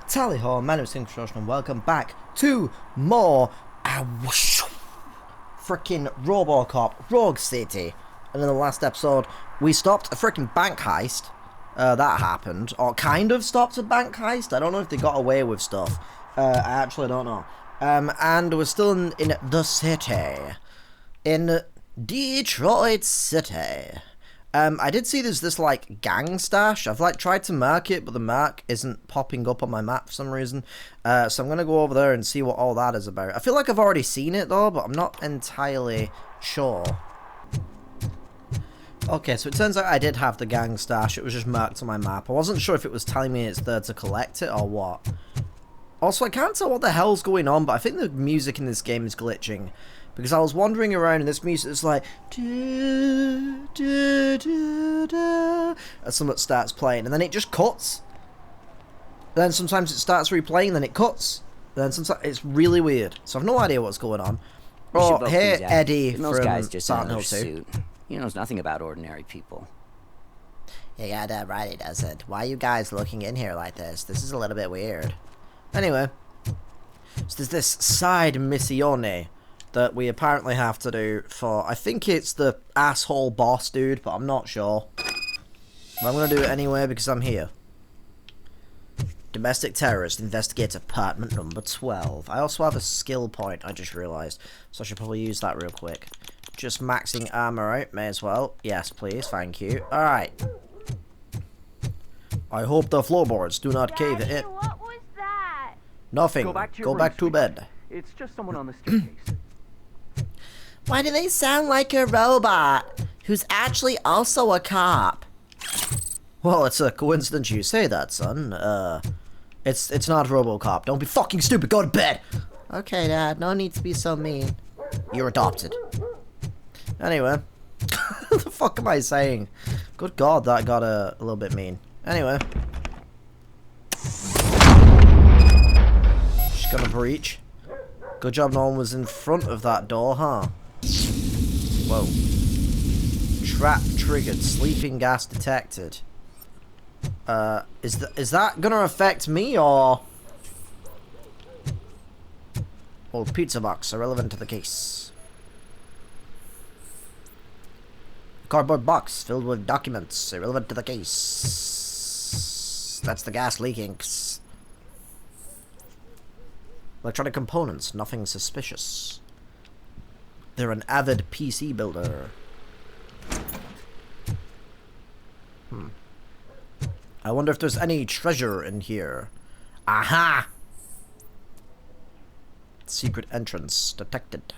Tally ho, my name is KingFishOcean and welcome back to more freaking Robocop Rogue City. And in the last episode, we stopped a freaking bank heist. That happened, or kind of stopped a bank heist. I don't know if they got away with stuff. I actually don't know. And we're still in the city. In Detroit City. I did see there's this, like, gang stash. I've, like, tried to mark it, but the mark isn't popping up on my map for some reason. So I'm gonna go over there and see what all that is about. I feel like I've already seen it, though, but I'm not entirely sure. Okay, so it turns out I did have the gang stash. It was just marked on my map. I wasn't sure if it was telling me it's there to collect it or what. Also, I can't tell what the hell's going on, but I think the music in this game is glitching. Because I was wandering around and this music is like... and something starts playing and then it just cuts. Then sometimes it starts replaying and then it cuts. Then sometimes it's really weird. So I've no idea what's going on. Oh, hey Eddie from Silent Hill 2. He knows nothing about ordinary people. You got that right, he doesn't. Why are you guys looking in here like this? This is a little bit weird. Anyway. So there's this side missione that we apparently have to do for, I think it's the asshole boss dude, but I'm not sure. But I'm going to do it anyway because I'm here. Domestic terrorist investigates apartment number 12. I also have a skill point, I just realised. So I should probably use that real quick. Just maxing armor out, may as well. Yes, please, thank you. Alright. I hope the floorboards do not cave in. What was that? Nothing. Go back to bed. It's just someone on the staircase. Why do they sound like a robot who's actually also a cop? Well, it's a coincidence you say that, son. It's not Robocop. Don't be fucking stupid. Go to bed. Okay, Dad. No need to be so mean. You're adopted. Anyway. What the fuck am I saying? Good God, that got a little bit mean. Anyway. Just gonna breach. Good job no one was in front of that door, huh? Whoa. Trap triggered. Sleeping gas detected. Is that gonna affect me, or... Old pizza box, irrelevant to the case. Cardboard box filled with documents, irrelevant to the case. That's the gas leaking. Electronic components, nothing suspicious. They're an avid PC builder. I wonder if there's any treasure in here. Aha! Secret entrance detected.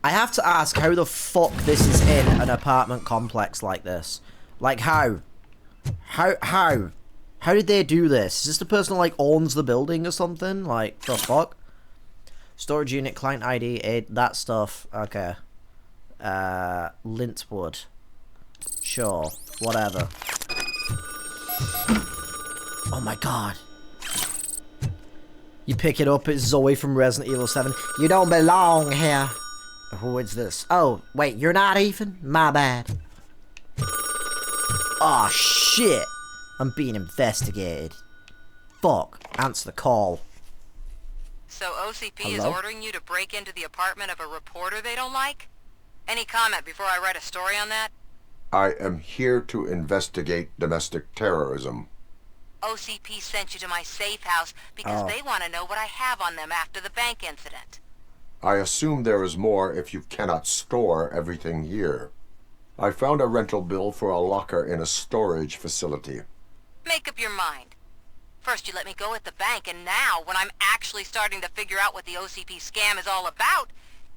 I have to ask how the fuck this is in an apartment complex like this. Like, how? How did they do this? Is this the person who, like, owns the building or something? Like, the fuck? Storage unit, client ID, that stuff. Okay. Lintwood. Sure. Whatever. Oh my god. You pick it up, it's Zoe from Resident Evil 7. You don't belong here. Who is this? Oh, wait, you're not even? My bad. Oh shit. I'm being investigated. Fuck. Answer the call. So OCP is Hello? ordering you to break into the apartment of a reporter they don't like? Any comment before I write a story on that? I am here to investigate domestic terrorism. OCP sent you to my safe house because they want to know what I have on them after the bank incident. I assume there is more if you cannot store everything here. I found a rental bill for a locker in a storage facility. Make up your mind. First you let me go at the bank, and now, when I'm actually starting to figure out what the OCP scam is all about,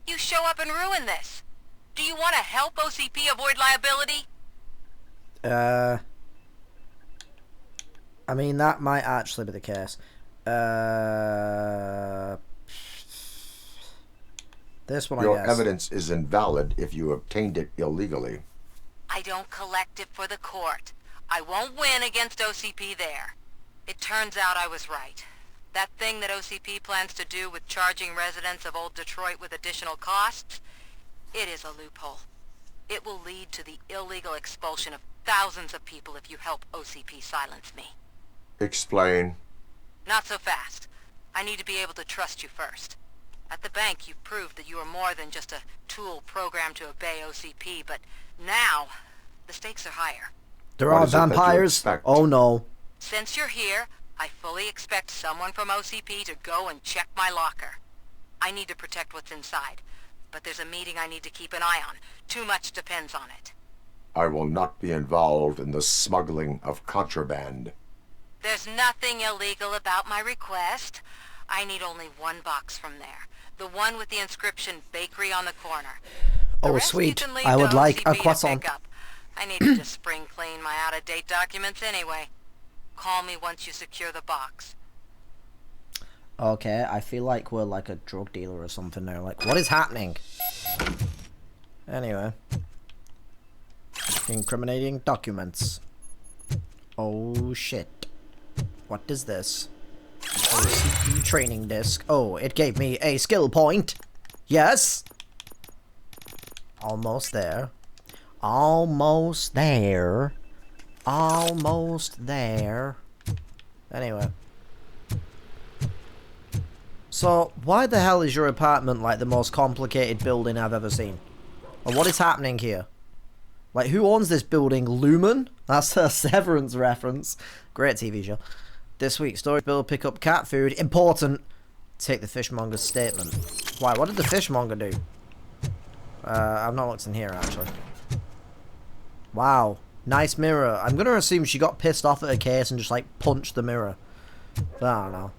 you show up and ruin this. Do you want to help OCP avoid liability? I mean, that might actually be the case. This one, I Your guess. evidence is invalid if you obtained it illegally. I don't collect it for the court. I won't win against OCP there. It turns out I was right. That thing that OCP plans to do with charging residents of Old Detroit with additional costs, it is a loophole. It will lead to the illegal expulsion of thousands of people if you help OCP silence me. Explain. Not so fast. I need to be able to trust you first. At the bank, you've proved that you are more than just a tool programmed to obey OCP, but now, the stakes are higher. There What are is it that you vampires? expect? Oh no. Since you're here, I fully expect someone from OCP to go and check my locker. I need to protect what's inside, but there's a meeting I need to keep an eye on. Too much depends on it. I will not be involved in the smuggling of contraband. There's nothing illegal about my request. I need only one box from there. The one with the inscription Bakery on the corner. The Oh, rest you sweet. can leave I would to like a OCP to croissant. pick up. I need to just spring clean my out-of-date documents anyway. Call me once you secure the box. Okay, I feel like we're like a drug dealer or something now. Like, what is happening? Anyway. Incriminating documents. Oh, shit. What is this? OCP training disc. Oh, it gave me a skill point. Yes. Almost there. Almost there. Almost there. Anyway. So, why the hell is your apartment like the most complicated building I've ever seen? And what is happening here? Like, who owns this building? Lumen? That's a Severance reference. Great TV show. This week's storage bill, pick up cat food. Important. Take the fishmonger's statement. Why? What did the fishmonger do? I've not looked in here, actually. Wow. Nice mirror. I'm going to assume she got pissed off at her case and just, like, punched the mirror. But I don't know.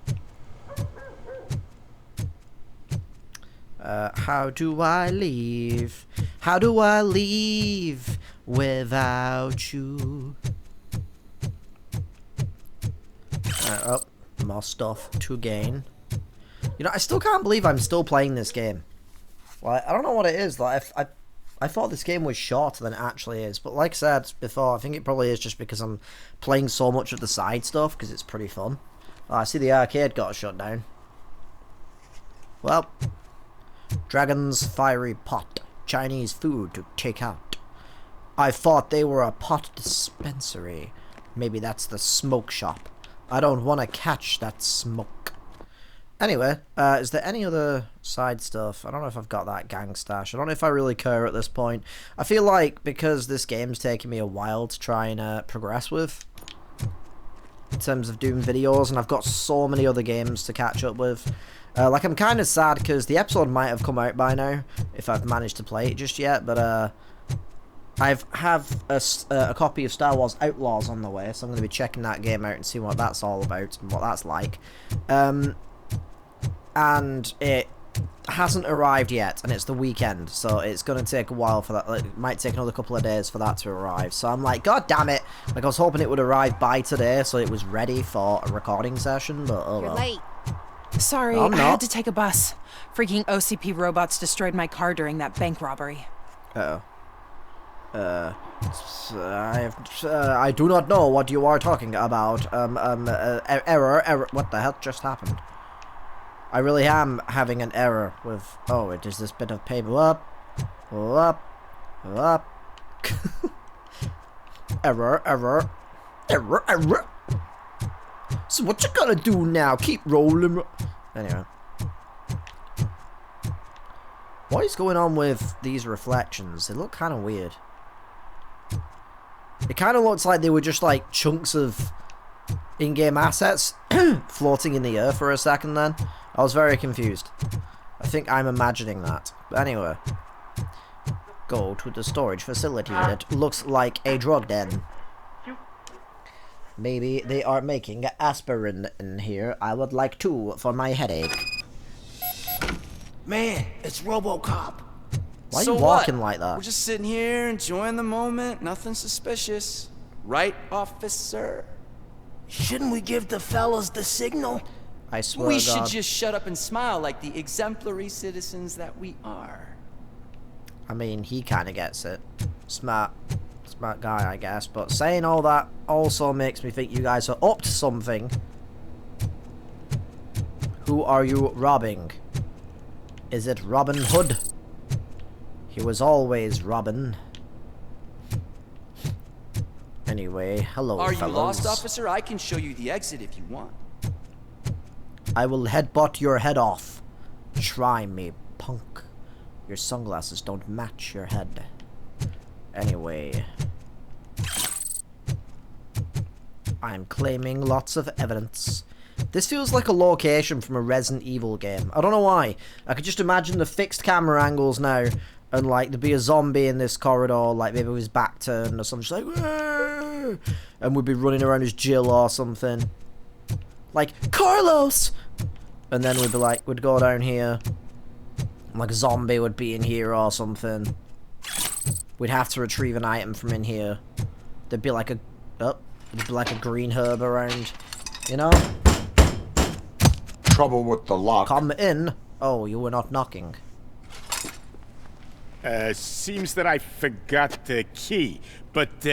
How do I leave? How do I leave without you? Oh, more stuff to gain. You know, I still can't believe I'm still playing this game. Like, I don't know what it is. Like, I thought this game was shorter than it actually is. But like I said before, I think it probably is just because I'm playing so much of the side stuff, because it's pretty fun. Oh, I see the arcade got shut down. Well, Dragon's Fiery Pot. Chinese food to take out. I thought they were a pot dispensary. Maybe that's the smoke shop. I don't want to catch that smoke. Anyway, is there any other side stuff? I don't know if I've got that gang stash. I don't know if I really care at this point. I feel like because this game's taking me a while to try and progress with, in terms of doing videos, and I've got so many other games to catch up with. Like, I'm kind of sad because the episode might have come out by now, if I've managed to play it just yet, but I have a copy of Star Wars Outlaws on the way, so I'm going to be checking that game out and see what that's all about and what that's like. And it hasn't arrived yet, and it's the weekend, so it's going to take a while for that. Like, it might take another couple of days for that to arrive, so I'm like, god damn it! Like, I was hoping it would arrive by today, so it was ready for a recording session, but oh You're well. late. Sorry, I'm I not. had to take a bus. Freaking OCP robots destroyed my car during that bank robbery. Uh-oh. I do not know what you are talking about. Error. What the hell just happened? I really am having an error with... Oh, it is this bit of paper. Up. Error. So what you gonna do now? Keep rolling. Anyway. What is going on with these reflections? They look kind of weird. It kind of looks like they were just like chunks of in-game assets floating in the air for a second then. I was very confused. I think I'm imagining that. But anyway. Go to the storage facility that looks like a drug den. Maybe they are making aspirin in here. I would like 2 for my headache. Man, it's Robocop. Why are So you walking what? like that? We're just sitting here enjoying the moment. Nothing suspicious. Right, officer? Shouldn't we give the fellas the signal? I swear We to God. should just shut up and smile like the exemplary citizens that we are. I mean, he kind of gets it. Smart guy, I guess. But saying all that also makes me think you guys are up to something. Who are you robbing? Is it Robin Hood? He was always Robin. Anyway, hello, Are fellas. you lost, officer? I can show you the exit if you want. I will headbutt your head off. Try me, punk. Your sunglasses don't match your head. Anyway. I'm claiming lots of evidence. This feels like a location from a Resident Evil game. I don't know why. I could just imagine the fixed camera angles now. And like there'd be a zombie in this corridor, like maybe with his back turned or something. Just like, "Whoa!" And we'd be running around his Jill or something. Like, Carlos! And then we'd be like, we'd go down here. Like a zombie would be in here or something. We'd have to retrieve an item from in here. There'd be like a, oh, there'd be like a green herb around, you know? Trouble with the lock. Come in. Oh, you were not knocking. Seems that I forgot the key, but,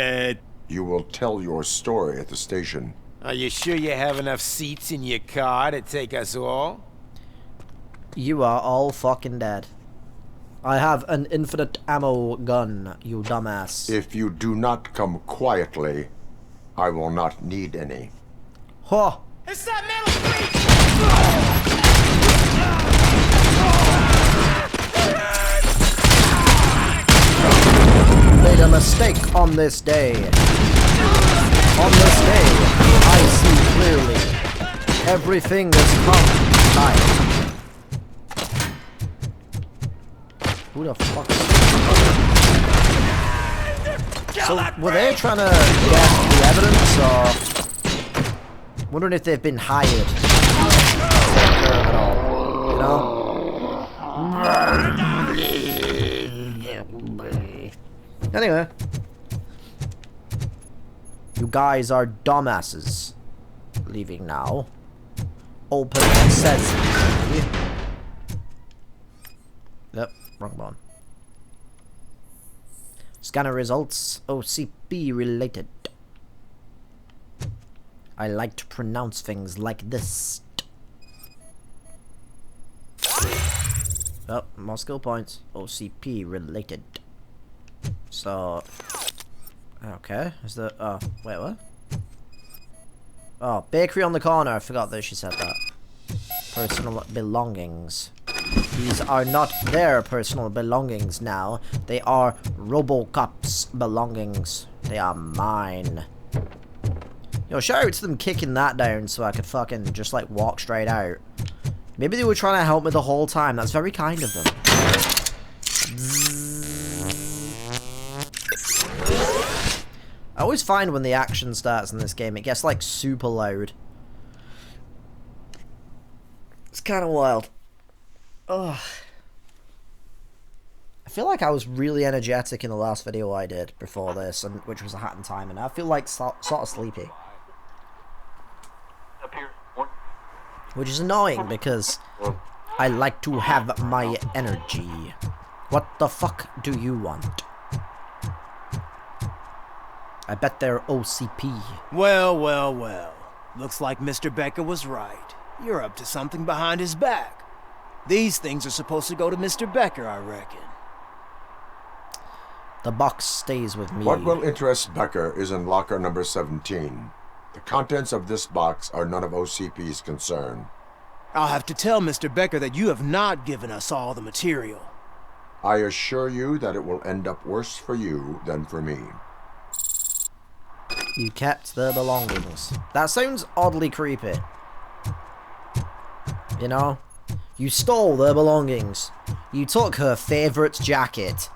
You will tell your story at the station. Are you sure you have enough seats in your car to take us all? You are all fucking dead. I have an infinite ammo gun, you dumbass. If you do not come quietly, I will not need any. Huh. It's that metal street! Made a mistake on this day. On this day, I see clearly. Everything is come light. Who the fuck? So, were they trying to get the evidence, or wondering if they've been hired at all? You know? Anyway, you guys are dumbasses. Leaving now. Open sesame. Yep, wrong one. Scanner results OCP related. I like to pronounce things like this. Oh, more skill points. OCP related. So, okay, is there, oh, wait, what? Oh, bakery on the corner, I forgot that she said that. Personal belongings. These are not their personal belongings now. They are Robocop's belongings. They are mine. Yo, shout out to them kicking that down so I could fucking just, like, walk straight out. Maybe they were trying to help me the whole time. That's very kind of them. I always find when the action starts in this game, it gets like super loud. It's kind of wild. Ugh. I feel like I was really energetic in the last video I did before this, and which was a Hat in Time, and I feel like sort of sleepy. Which is annoying because I like to have my energy. What the fuck do you want? I bet they're OCP. Well, well, well. Looks like Mr. Becker was right. You're up to something behind his back. These things are supposed to go to Mr. Becker, I reckon. The box stays with me. What will interest Becker is in locker number 17. The contents of this box are none of OCP's concern. I'll have to tell Mr. Becker that you have not given us all the material. I assure you that it will end up worse for you than for me. You kept their belongings. That sounds oddly creepy. You know? You stole their belongings. You took her favourite jacket.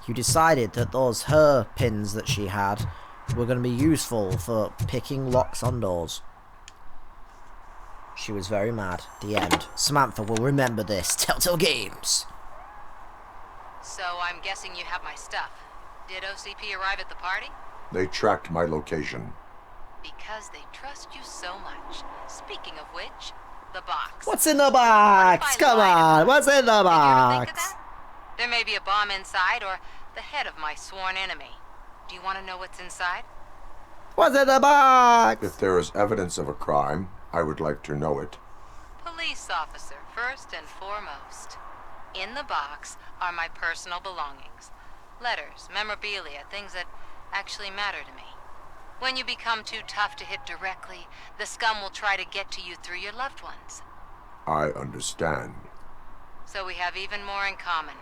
You decided that those hair pins that she had were going to be useful for picking locks on doors. She was very mad. The end. Samantha will remember this. Telltale Games. So I'm guessing you have my stuff. Did OCP arrive at the party? They tracked my location. Because they trust you so much. Speaking of which, the box. What's in the box? Come on. What's in the Did you ever think of box? that? There may be a bomb inside or the head of my sworn enemy. Do you want to know what's inside? What's in the box? If there is evidence of a crime, I would like to know it. Police officer, first and foremost. In the box are my personal belongings. Letters, memorabilia, things that actually matter to me. When you become too tough to hit directly, the scum will try to get to you through your loved ones. I understand. So we have even more in common.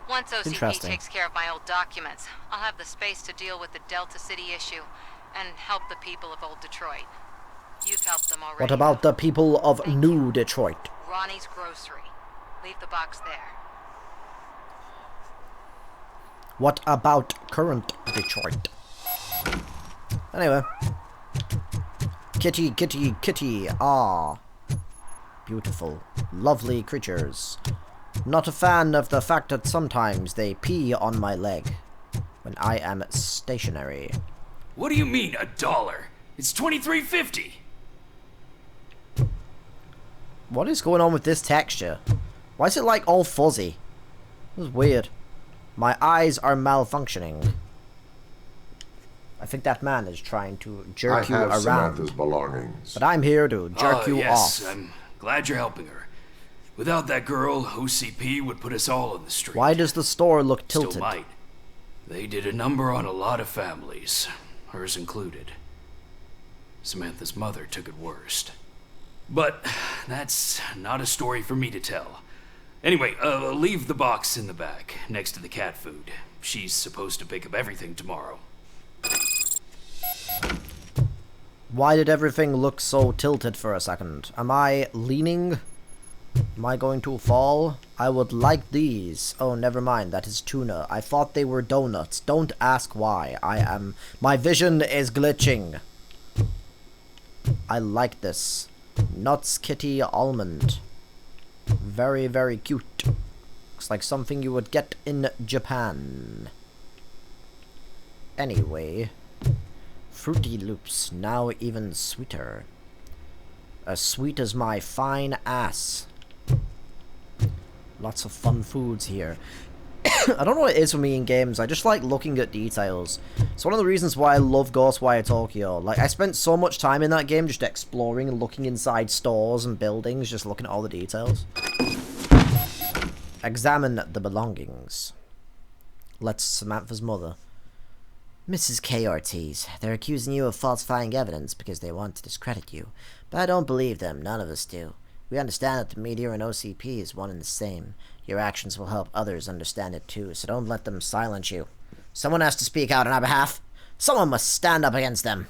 Once OCP Interesting. takes care of my old documents, I'll have the space to deal with the Delta City issue and help the people of Old Detroit. You've helped them already. What about the people of Thank New you. Detroit? Ronnie's Grocery. Leave the box there. What about current Detroit? Anyway. Kitty, kitty, kitty. Ah. Beautiful. Lovely creatures. Not a fan of the fact that sometimes they pee on my leg when I am stationary. What do you mean, $1? It's $23.50. What is going on with this texture? Why is it like all fuzzy? This is weird. My eyes are malfunctioning. I think that man is trying to jerk you I have around. Samantha's belongings. But I'm here to jerk you yes, off. I'm glad you're helping her. Without that girl, OCP would put us all in the street. Why does the store look tilted? Still might. They did a number on a lot of families, hers included. Samantha's mother took it worst. But that's not a story for me to tell. Anyway, leave the box in the back, next to the cat food. She's supposed to pick up everything tomorrow. Why did everything look so tilted for a second? Am I leaning? Am I going to fall? I would like these. Oh, never mind. That is tuna. I thought they were donuts. Don't ask why. My vision is glitching. I like this. Nuts Kitty Almond. Very, very cute. Looks like something you would get in Japan. Anyway. Fruity Loops. Now even sweeter. As sweet as my fine ass. Lots of fun foods here. I don't know what it is for me in games. I just like looking at details. It's one of the reasons why I love Ghostwire Tokyo. Like, I spent so much time in that game just exploring and looking inside stores and buildings, just looking at all the details. Examine the belongings. Let's Samantha's mother. Mrs. K. Ortiz, they're accusing you of falsifying evidence because they want to discredit you. But I don't believe them. None of us do. We understand that the media and OCP is one and the same. Your actions will help others understand it too, so don't let them silence you. Someone has to speak out on our behalf. Someone must stand up against them.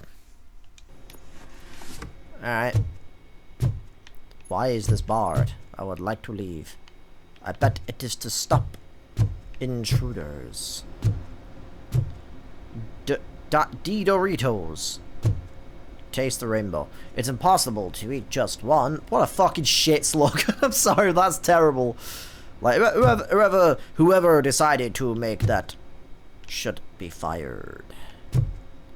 Alright. Why is this barred? I would like to leave. I bet it is to stop intruders. D-Doritos. Taste the rainbow. It's impossible to eat just one. What a fucking shit slogan. I'm sorry, that's terrible. Like, whoever decided to make that should be fired.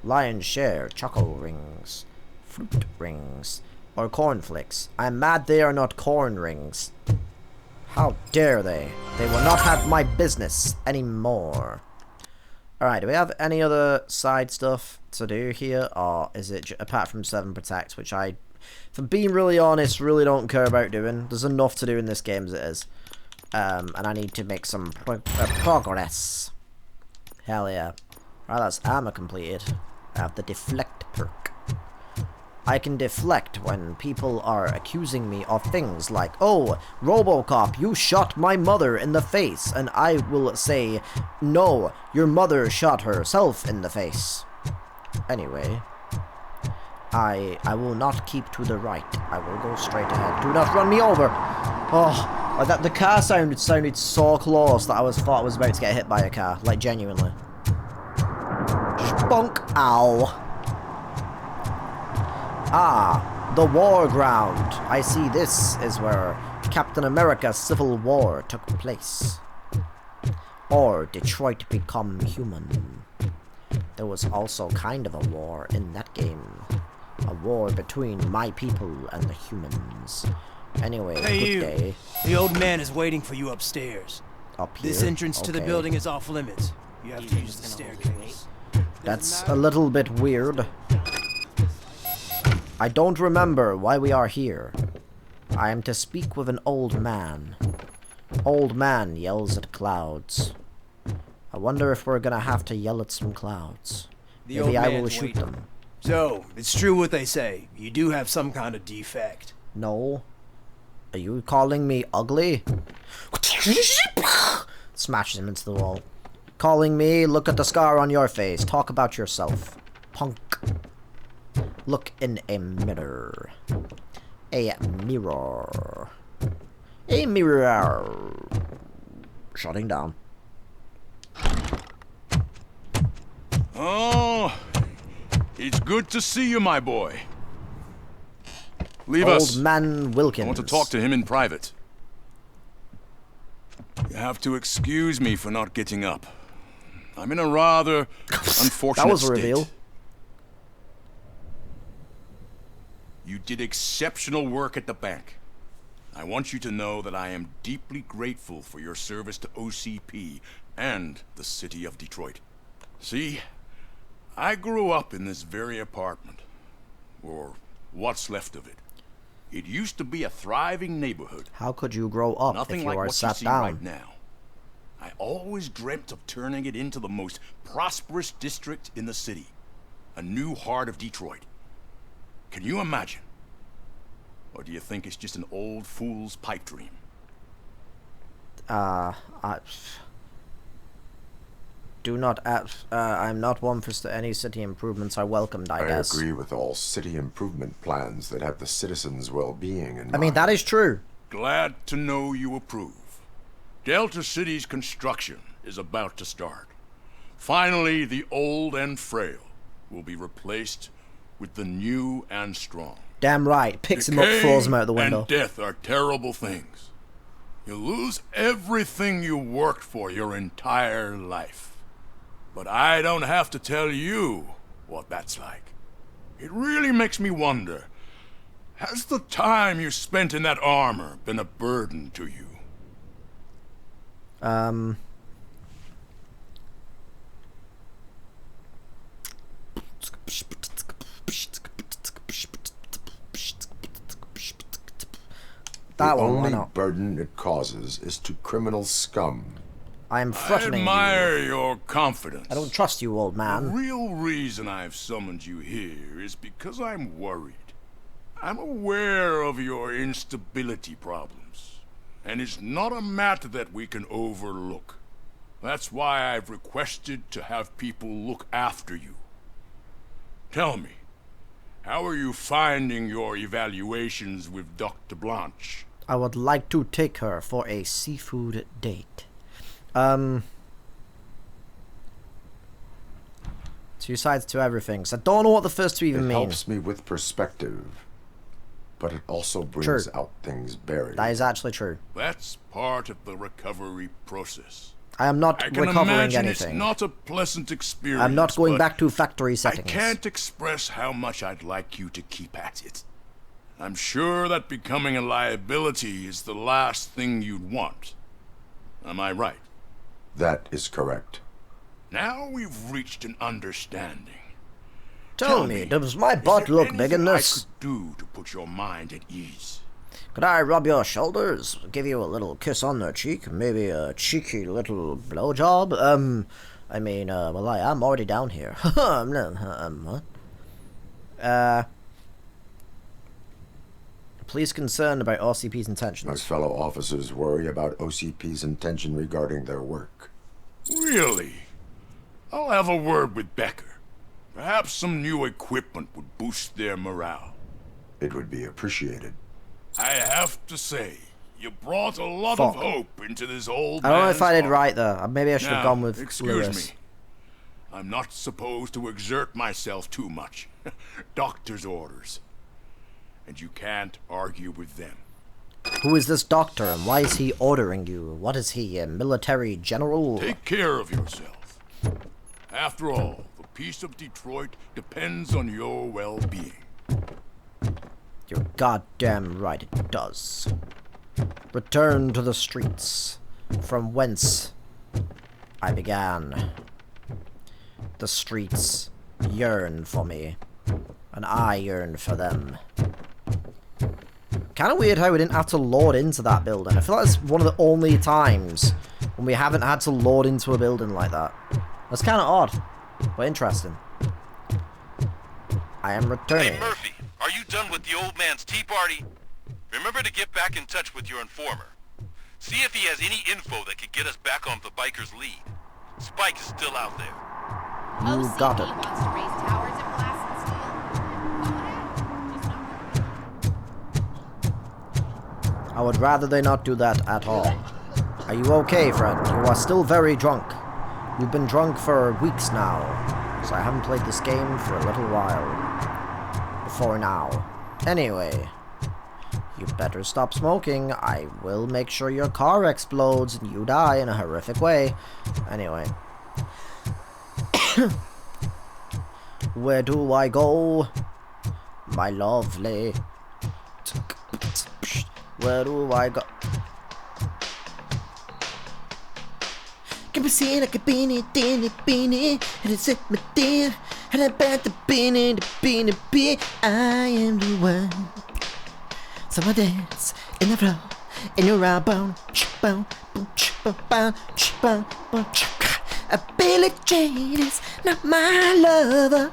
Lion's share, choco rings, fruit rings, or cornflakes. I'm mad they are not corn rings. How dare they? They will not have my business anymore. Alright, do we have any other side stuff to do here? Or is it, apart from 7 Protect, which I, if I'm being really honest, really don't care about doing. There's enough to do in this game as it is. And I need to make some progress. Hell yeah. Alright, that's armor completed. I have the deflect perk. I can deflect when people are accusing me of things like, oh, Robocop, you shot my mother in the face. And I will say, no, your mother shot herself in the face. Anyway, I will not keep to the right. I will go straight ahead. Do not run me over. Oh, that the car sounded so close that I thought I was about to get hit by a car. Like, genuinely. Just bonk. Ow. Ah, the war ground. I see this is where Captain America's Civil War took place. Or Detroit Become Human. There was also kind of a war in that game. A war between my people and the humans. Anyway, hey, good you. day. The old man is waiting for you upstairs. Up here? This entrance to the Okay. building is off limits. You have to use the staircase. That's a little bit weird. I don't remember why we are here. I am to speak with an old man. Old man yells at clouds. I wonder if we're gonna have to yell at some clouds. The old Maybe I will man's shoot waiting. them. So, it's true what they say. You do have some kind of defect. No. Are you calling me ugly? Smashes him into the wall. Calling me, look at the scar on your face. Talk about yourself. Punk. Look in a mirror. A mirror. A mirror. Shutting down. Oh, it's good to see you, my boy. Leave Old us. man Wilkins. I want to talk to him in private. You have to excuse me for not getting up. I'm in a rather unfortunate That was a state. reveal. You did exceptional work at the bank. I want you to know that I am deeply grateful for your service to OCP and the city of Detroit. See, I grew up in this very apartment, or what's left of it. It used to be a thriving neighborhood. How could you grow up Nothing if you like are what sat you see down? right now. I always dreamt of turning it into the most prosperous district in the city. A new heart of Detroit. Can you imagine? Or do you think it's just an old fool's pipe dream? Do not I'm not one for any city improvements are welcomed, I guess. I agree with all city improvement plans that have the citizens' well-being in mind. I mean, that is true. Glad to know you approve. Delta City's construction is about to start. Finally, the old and frail will be replaced with the new and strong. Damn right. Picks him up, Decay throws him out the window. and death are terrible things. You lose everything you worked for your entire life. But I don't have to tell you what that's like. It really makes me wonder, has the time you spent in that armor been a burden to you? That the one, why only not? burden it causes is to criminal scum. I am I threatening admire you. your confidence. I don't trust you, old The man. real reason I've summoned you here is because I'm worried. I'm aware of your instability problems, and it's not a matter that we can overlook. That's why I've requested to have people look after you. Tell me, how are you finding your evaluations with Dr. Blanche? I would like to take her for a seafood date. Two sides to everything. So I don't know what the first two even It mean. helps me with perspective, but it also brings True. out things buried. That is actually true. That's part of the recovery process. I am not I can recovering imagine anything. it's not a pleasant experience. I'm not going but back to factory I settings. can't express how much I'd like you to keep at it. I'm sure that becoming a liability is the last thing you'd want. Am I right? That is correct. Now we've reached an understanding. Tell me, does my butt is there look big in anything this? I could do to put your mind at ease? Could I rub your shoulders, give you a little kiss on the cheek, maybe a cheeky little blowjob? I mean, well, I am already down here. What? Please concerned about OCP's My intentions. fellow officers worry about OCP's intention regarding their work. Really? I'll have a word with Becker. Perhaps some new equipment would boost their morale. It would be appreciated. I have to say, you brought a lot Fuck. of hope into this old I don't know if I did man's right there. Maybe I should have Now, gone with excuse Lewis. me. I'm not supposed to exert myself too much. Doctor's orders. And you can't argue with them. Who is this doctor and why is he ordering you? What is he, a military general? Take care of yourself. After all, the peace of Detroit depends on your well-being. You're goddamn right it does. Return to the streets, from whence I began. The streets yearn for me, and I yearn for them. Kind of weird how we didn't have to load into that building. I feel like it's one of the only times when we haven't had to load into a building like that. That's kind of odd, but interesting. I am returning. Hey, Murphy, are you done with the old man's tea party? Remember to get back in touch with your informer. See if he has any info that could get us back on the biker's lead. Spike is still out there. You got it. Wants to raise towers of glass and steel. I would rather they not do that at all. Are you okay, friend? You are still very drunk. You've been drunk for weeks now, so I haven't played this game for a little while. Before now. Anyway, you better stop smoking. I will make sure your car explodes and you die in a horrific way. Anyway. Where do I go? My lovely. Where do I go? Can be seen like a beanie, beanie, and it's at my dear, and I bet the beanie, I am the one. So I dance in the floor, in your elbow, a Billie Jean is not my lover.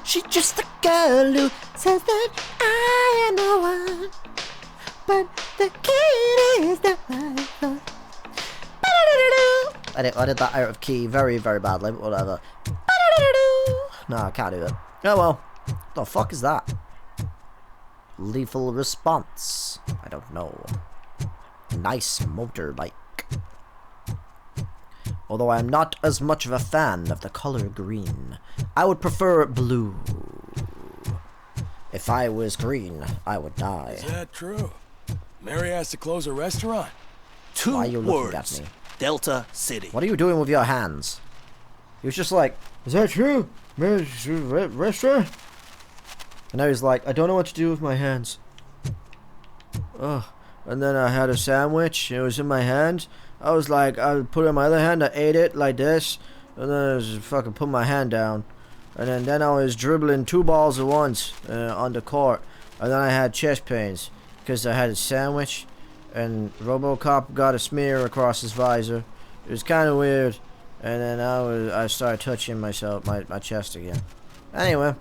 She's just a girl who says that I am the one. But the kid is the one. I did that out of key very, very badly, but whatever. No, I can't do it. Oh well. What the fuck is that? Lethal response. I don't know. Nice motorbike. Although I am not as much of a fan of the color green. I would prefer blue. If I was green, I would die. Is that true? Mary has to close a restaurant? Why are you looking at me? Delta City. What are you doing with your hands? He was just like, is that true? Mary's restaurant? And now he's like, I don't know what to do with my hands. Oh, and then I had a sandwich. It was in my hand. I was like, I put it in my other hand. I ate it like this. And then I just fucking put my hand down. And then I was dribbling 2 balls at once on the court. And then I had chest pains because I had a sandwich. And Robocop got a smear across his visor. It was kind of weird. And then I started touching myself, my chest again. Anyway.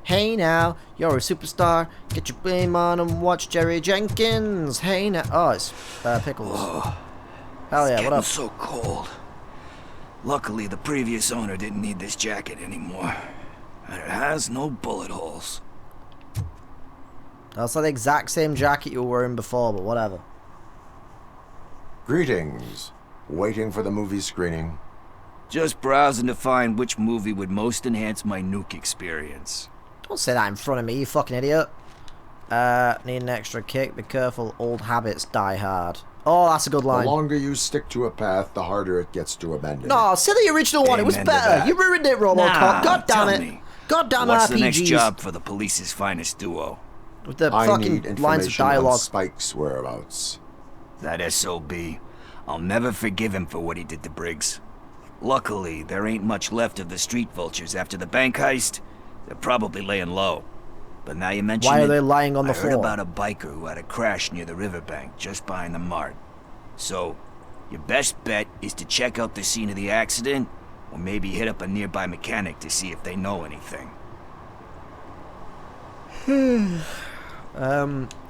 Hey now, you're a superstar. Get your beam on and watch Jerry Jenkins. Hey now. Oh, it's Pickles. Whoa. Hell yeah, what up? It's so cold. Luckily, the previous owner didn't need this jacket anymore. And it has no bullet holes. That's like the exact same jacket you were wearing before, but whatever. Greetings. Waiting for the movie screening. Just browsing to find which movie would most enhance my nuke experience. Don't say that in front of me, you fucking idiot. Need an extra kick. Be careful, old habits die hard. Oh, that's a good line. The longer you stick to a path, the harder it gets to abandon. No, say the original one. It was better. You ruined it, Robocop. Nah, God damn it. me. God damn What's RPGs. the next job for the police's finest duo? With the I fucking need lines of information on dialogue. Spike's whereabouts. That SOB. I'll never forgive him for what he did to Briggs. Luckily, there ain't much left of the street vultures after the bank heist. They're probably laying low. But now you mention Why it, are they lying on the I heard floor? about a biker who had a crash near the riverbank just behind the mart. So, your best bet is to check out the scene of the accident, or maybe hit up a nearby mechanic to see if they know anything.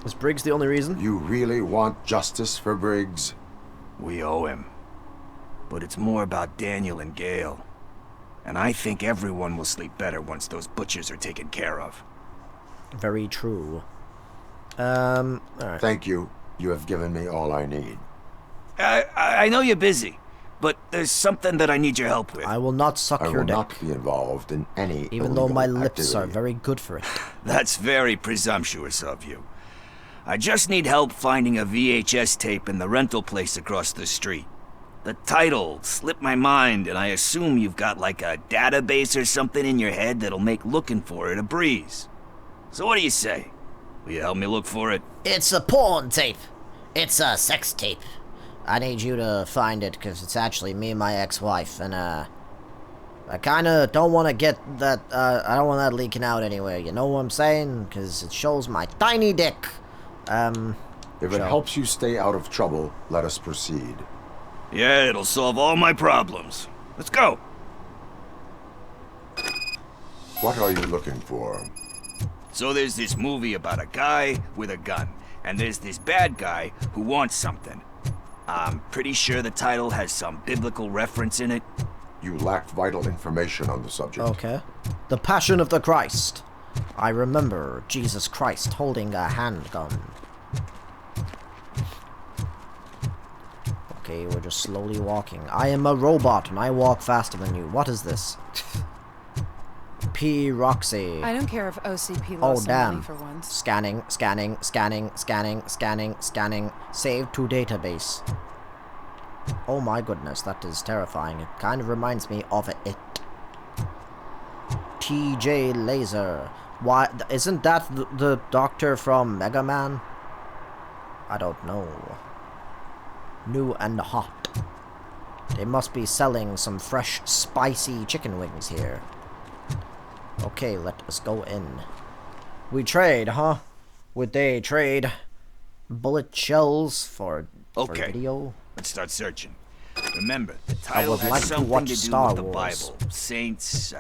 Is Briggs the only reason? You really want justice for Briggs? We owe him. But it's more about Daniel and Gale. And I think everyone will sleep better once those butchers are taken care of. Very true. Alright. Thank you. You have given me all I need. I know you're busy, but there's something that I need your help with. I will not suck I your will dick. not be involved in any Even though my lips activity. are very good for it. That's very presumptuous of you. I just need help finding a VHS tape in the rental place across the street. The title slipped my mind, and I assume you've got like a database or something in your head that'll make looking for it a breeze. So what do you say? Will you help me look for it? It's a porn tape. It's a sex tape. I need you to find it, because it's actually me and my ex-wife, and, I kinda don't want to get that, I don't want that leaking out anywhere, you know what I'm saying? Because it shows my tiny dick. If it helps you stay out of trouble, let us proceed. Yeah, it'll solve all my problems. Let's go. What are you looking for? So there's this movie about a guy with a gun, and there's this bad guy who wants something. I'm pretty sure the title has some biblical reference in it. You lack vital information on the subject. Okay. The Passion of the Christ. I remember Jesus Christ holding a handgun. Okay, we're just slowly walking. I am a robot and I walk faster than you. What is this? P. Roxy. I don't care if OCP Oh, lost some money damn. for once. Scanning, scanning, scanning, scanning, scanning, scanning. Save to database. Oh my goodness, that is terrifying. It kind of reminds me of it. TJ Laser. Why? Isn't that the doctor from Mega Man? I don't know. New and hot. They must be selling some fresh, spicy chicken wings here. Okay, let us go in. We trade, huh? Would they trade bullet shells for video? Let's start searching. Remember, the title would has like to something watch to do Star with the Wars. Bible, saints,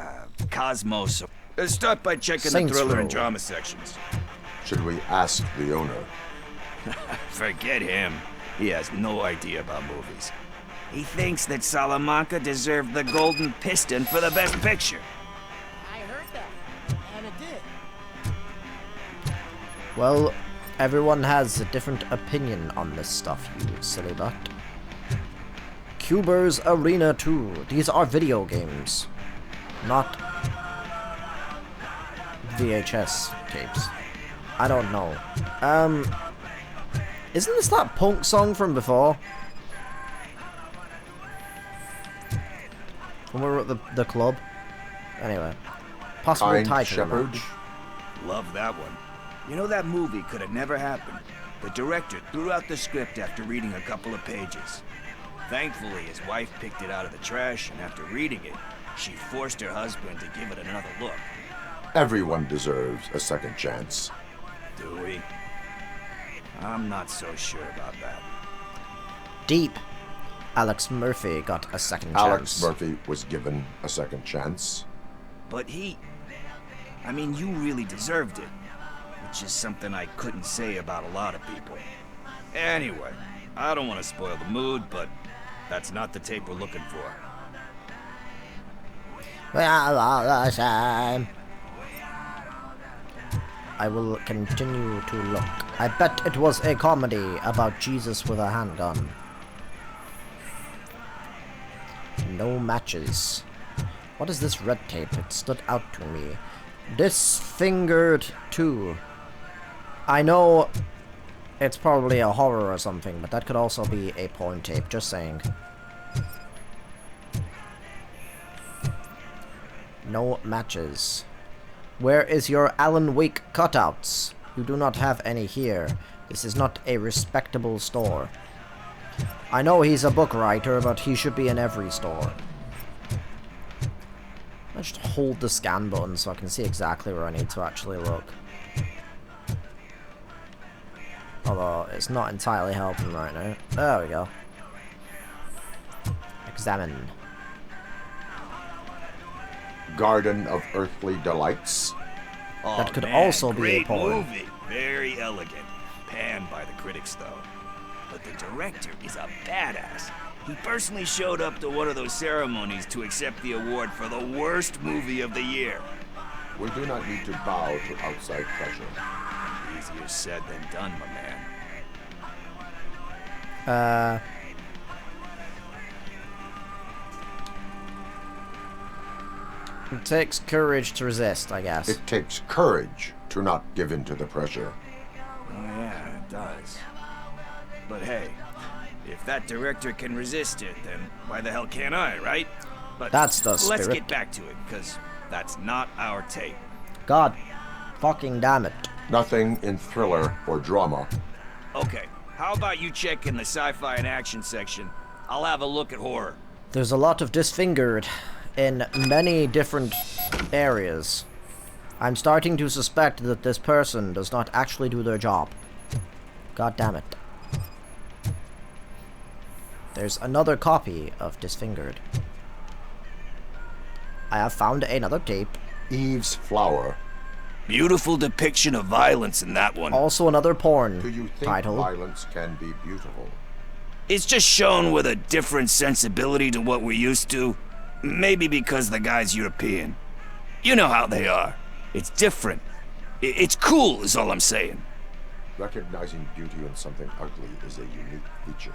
cosmos. Let's start by checking Saints the thriller and Row. drama sections. Should we ask the owner? Forget him. He has no idea about movies. He thinks that Salamanca deserved the Golden Piston for the Best Picture. I heard that, and it did. Well, everyone has a different opinion on this stuff, you silly butt. Cuber's Arena 2. These are video games, not VHS tapes. I don't know. Isn't this that punk song from before? When we were at the club? Anyway. Possible Kind title. Shepherd? match. Love that one. You know, that movie could have never happened. The director threw out the script after reading a couple of pages. Thankfully, his wife picked it out of the trash, and after reading it, she forced her husband to give it another look. Everyone deserves a second chance. Do we? I'm not so sure about that. Deep. Alex Murphy got a second Alex chance. Murphy was given a second chance. But I mean, you really deserved it. Which is something I couldn't say about a lot of people. Anyway, I don't want to spoil the mood, but that's not the tape we're looking for. Well, all the time. I will continue to look. I bet it was a comedy about Jesus with a handgun. No matches. What is this red tape? It stood out to me. Disfingered 2. I know it's probably a horror or something, but that could also be a porn tape. Just saying. No matches. Where is your Alan Wake cutouts? You do not have any here. This is not a respectable store. I know he's a book writer, but he should be in every store. I just hold the scan button so I can see exactly where I need to actually look. Although, it's not entirely helping right now. There we go. Examine. Garden of Earthly Delights. Oh, That could man, also be a great porn. movie. Very elegant. Panned by the critics, though. But the director is a badass. He personally showed up to one of those ceremonies to accept the award for the worst movie of the year. We do not need to bow to outside pressure. Easier said than done, my man. It takes courage to resist, I guess. It takes courage to not give in to the pressure. Oh yeah, it does. But hey, if that director can resist it, then why the hell can't I, right? But That's the let's spirit. get back to it, because that's not our tape. God fucking damn it. Nothing in thriller or drama. Okay, how about you check in the sci-fi and action section? I'll have a look at horror. There's a lot of disfingered in many different areas. I'm starting to suspect that this person does not actually do their job. God damn it. There's another copy of Disfingered. I have found another tape. Eve's Flower. Beautiful depiction of violence in that one. Also another porn Do you think title. violence can be beautiful? It's just shown with a different sensibility to what we're used to. Maybe because the guy's European. You know how they are. It's different. It's cool is all I'm saying. Recognizing beauty in something ugly is a unique feature.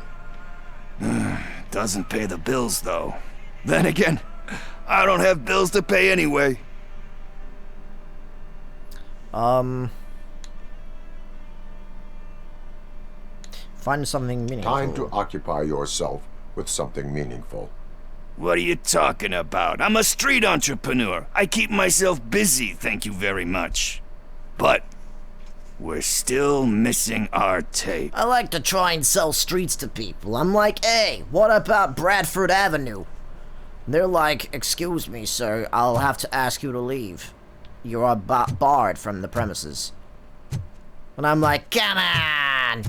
Doesn't pay the bills, though. Then again, I don't have bills to pay anyway. Find something meaningful. Time to occupy yourself with something meaningful. What are you talking about? I'm a street entrepreneur. I keep myself busy, thank you very much. But we're still missing our tape. I like to try and sell streets to people. I'm like, hey, what about Bradford Avenue? And they're like, excuse me, sir, I'll have to ask you to leave. You are barred from the premises. And I'm like, come on!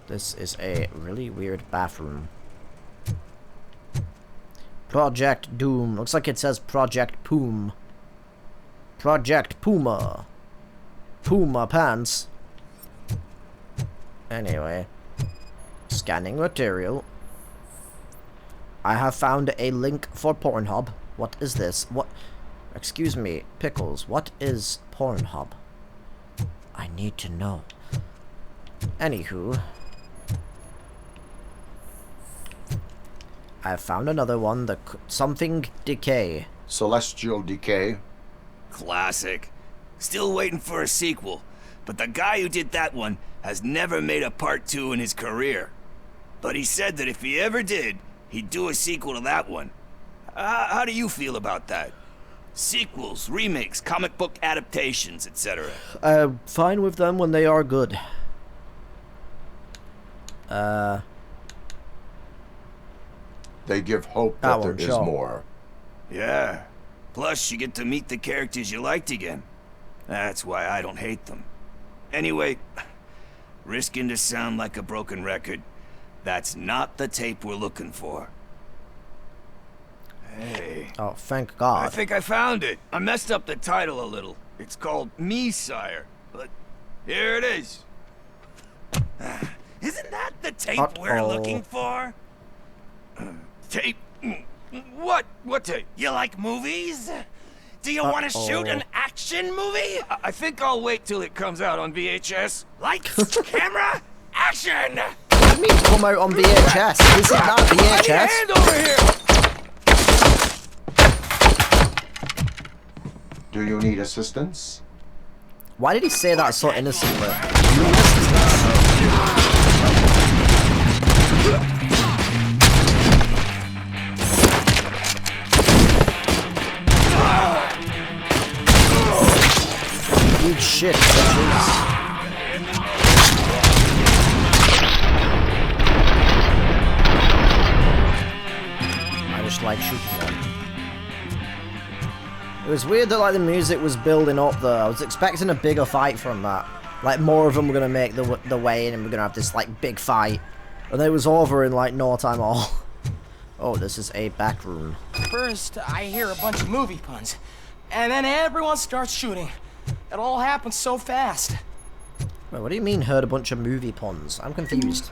This is a really weird bathroom. Project Doom. Looks like it says Project Poom. Project Puma. Puma pants. Anyway. Scanning material. I have found a link for Pornhub. What is this? What? Excuse me, Pickles. What is Pornhub? I need to know. Anywho. I found another one, the something decay. Celestial Decay. Classic. Still waiting for a sequel, but the guy who did that one has never made a part 2 in his career. But he said that if he ever did, he'd do a sequel to that one. How do you feel about that? Sequels, remakes, comic book adaptations, etc. I'm fine with them when they are good. They give hope that there is more. Yeah. Plus, you get to meet the characters you liked again. That's why I don't hate them. Anyway, risking to sound like a broken record, that's not the tape we're looking for. Hey. Oh, thank God. I think I found it. I messed up the title a little. It's called Me, Sire. But here it is. Isn't that the tape we're looking for? Tape? What? What tape? You like movies? Do you want to shoot an action movie? I think I'll wait till it comes out on VHS. Lights, camera, action! What do you mean come out on VHS? This is not VHS. I need a hand over here! Do you need assistance? Why did he say that so innocently? Huge shit, bitches. I just like shooting them. It was weird that like the music was building up though. I was expecting a bigger fight from that. Like more of them were gonna make the way in and we're gonna have this like big fight. And it was over in like no time at all. Oh, this is a back room. First, I hear a bunch of movie puns. And then everyone starts shooting. It all happens so fast. Wait, what do you mean heard a bunch of movie puns? I'm confused.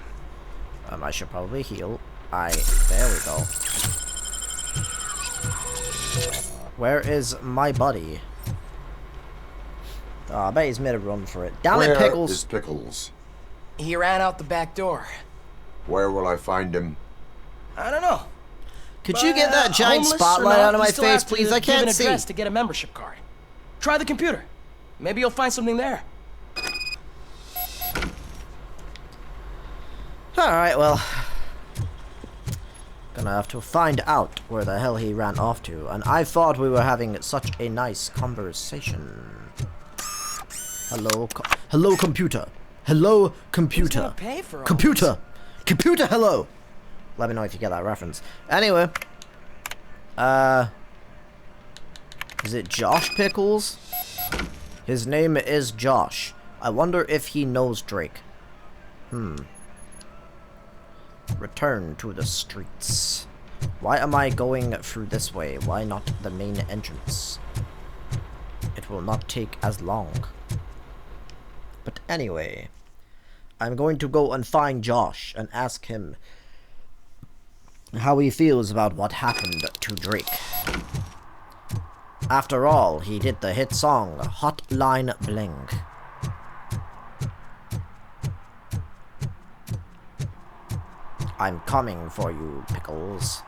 I should probably heal. There we go. Where is my buddy? Oh, I bet he's made a run for it. Damn it, Pickles! Where is Pickles? He ran out the back door. Where will I find him? I don't know. Could you get that giant spotlight out of my face, please? I can't see. Give an address to get a membership card. Try the computer. Maybe you'll find something there. Alright, well. Gonna have to find out where the hell he ran off to. And I thought we were having such a nice conversation. Hello, hello, computer. Hello, computer. Who's gonna pay for all Computer. Computer, hello. Let me know if you get that reference. Anyway. Is it Josh Pickles? His name is Josh. I wonder if he knows Drake. Return to the streets. Why am I going through this way? Why not the main entrance? It will not take as long. But anyway, I'm going to go and find Josh and ask him how he feels about what happened to Drake. After all, he did the hit song Hotline Bling. I'm coming for you, Pickles.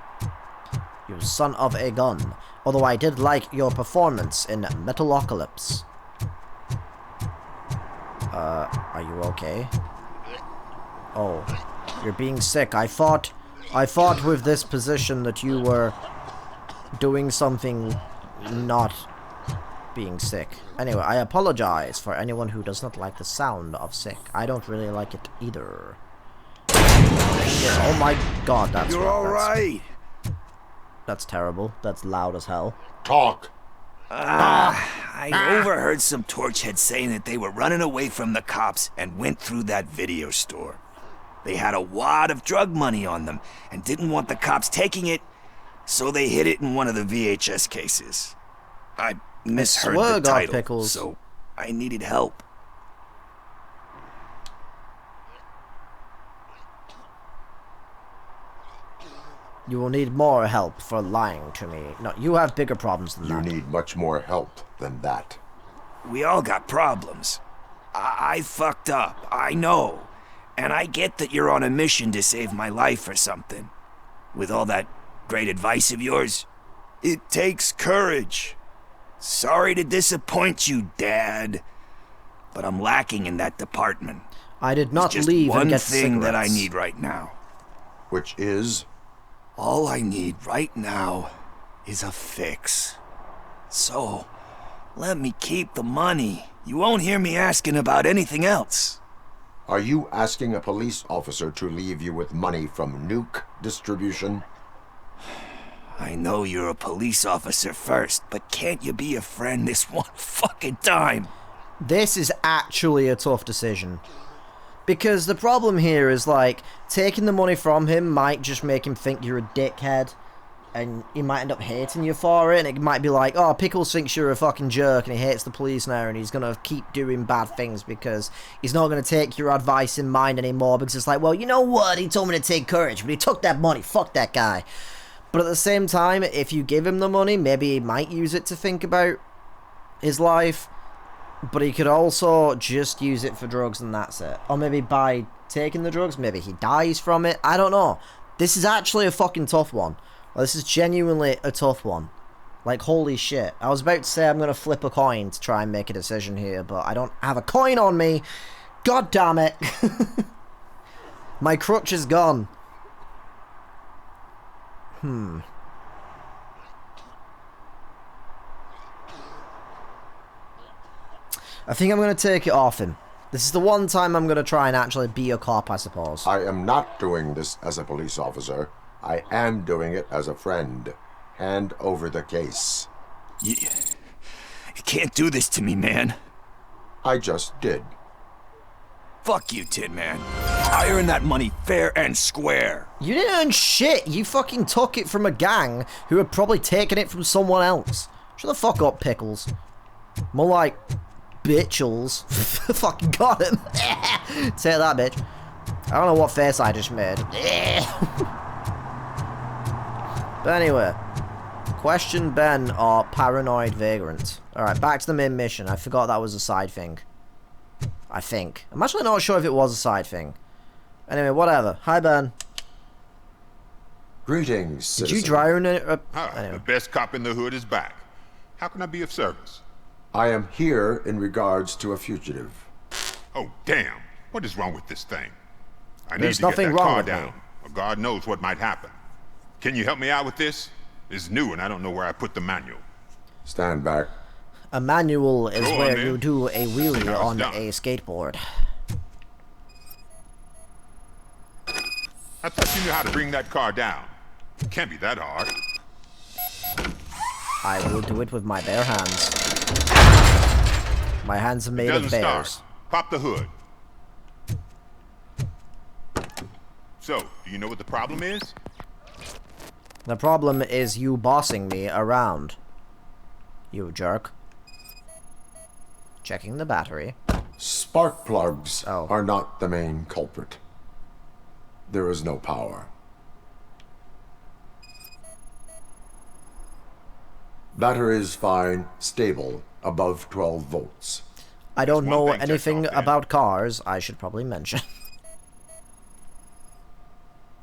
You son of a gun. Although I did like your performance in Metalocalypse. Are you okay? Oh, you're being sick. I thought with this position that you were doing something not being sick. Anyway, I apologize for anyone who does not like the sound of sick. I don't really like it either. Oh my god, that's... You're alright! That's terrible. That's loud as hell. Talk! I overheard some torchheads saying that they were running away from the cops and went through that video store. They had a wad of drug money on them and didn't want the cops taking it, so they hid it in one of the VHS cases. I misheard the title, Pickles. so I needed help. You will need more help for lying to me. No, you have bigger problems than that. You need much more help than that. We all got problems. I fucked up, I know. And I get that you're on a mission to save my life or something. With all that great advice of yours, it takes courage. Sorry to disappoint you, Dad. But I'm lacking in that department. I did not There's leave and get just one thing that I cigarettes. need right now. Which is? All I need right now is a fix. So, let me keep the money. You won't hear me asking about anything else. Are you asking a police officer to leave you with money from nuke distribution? I know you're a police officer first, but can't you be a friend this one fucking time? This is actually a tough decision. Because the problem here is, like, taking the money from him might just make him think you're a dickhead. And he might end up hating you for it. And it might be like, oh, Pickles thinks you're a fucking jerk and he hates the police now. And he's going to keep doing bad things because he's not going to take your advice in mind anymore. Because it's like, well, you know what? He told me to take courage, but he took that money. Fuck that guy. But at the same time, if you give him the money, maybe he might use it to think about his life. But he could also just use it for drugs and that's it. Or maybe by taking the drugs, maybe he dies from it. I don't know. This is actually a fucking tough one. This is genuinely a tough one. Like, holy shit. I was about to say I'm going to flip a coin to try and make a decision here, but I don't have a coin on me. God damn it. My crutch is gone. I think I'm going to take it off him. This is the one time I'm going to try and actually be a cop, I suppose. I am not doing this as a police officer. I am doing it as a friend. Hand over the case. You can't do this to me, man. I just did. Fuck you, Tin Man. I earned that money fair and square. You didn't earn shit. You fucking took it from a gang who had probably taken it from someone else. Shut the fuck up, Pickles. More like bitchels. Fucking got him. Take that, bitch. I don't know what face I just made. But anyway. Question Ben or paranoid vagrant. Alright, back to the main mission. I forgot that was a side thing. I think. I'm actually not sure if it was a side thing. Anyway, whatever. Hi, Ben. Greetings, citizen. Did you dry run it? Anyway. The best cop in the hood is back. How can I be of service? I am here in regards to a fugitive. Oh, damn. What is wrong with this thing? I need There's to get nothing that wrong car with down, me. or God knows what might happen. Can you help me out with this? It's new and I don't know where I put the manual. Stand back. A manual is Go on, where then. you do a wheelie Now it's on done. a skateboard. I thought you knew how to bring that car down. It can't be that hard. I will do it with my bare hands. My hands are It made of doesn't bears. start. Pop the hood. So, do you know what the problem is? The problem is you bossing me around. You jerk. Checking the battery. Spark plugs are not the main culprit. There is no power. Battery is fine, stable, above 12 volts. I don't know anything about cars, I should probably mention.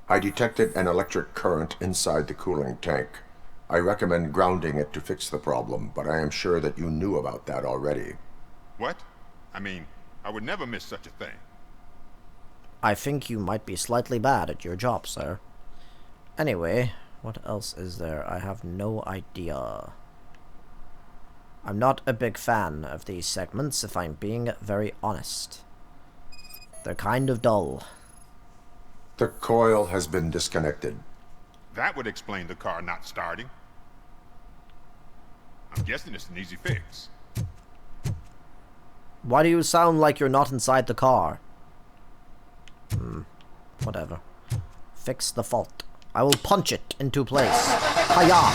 I detected an electric current inside the cooling tank. I recommend grounding it to fix the problem, but I am sure that you knew about that already. What? I mean, I would never miss such a thing. I think you might be slightly bad at your job, sir. Anyway, what else is there? I have no idea. I'm not a big fan of these segments, if I'm being very honest. They're kind of dull. The coil has been disconnected. That would explain the car not starting. I'm guessing it's an easy fix. Why do you sound like you're not inside the car? Whatever. Fix the fault. I will punch it into place. Hiya!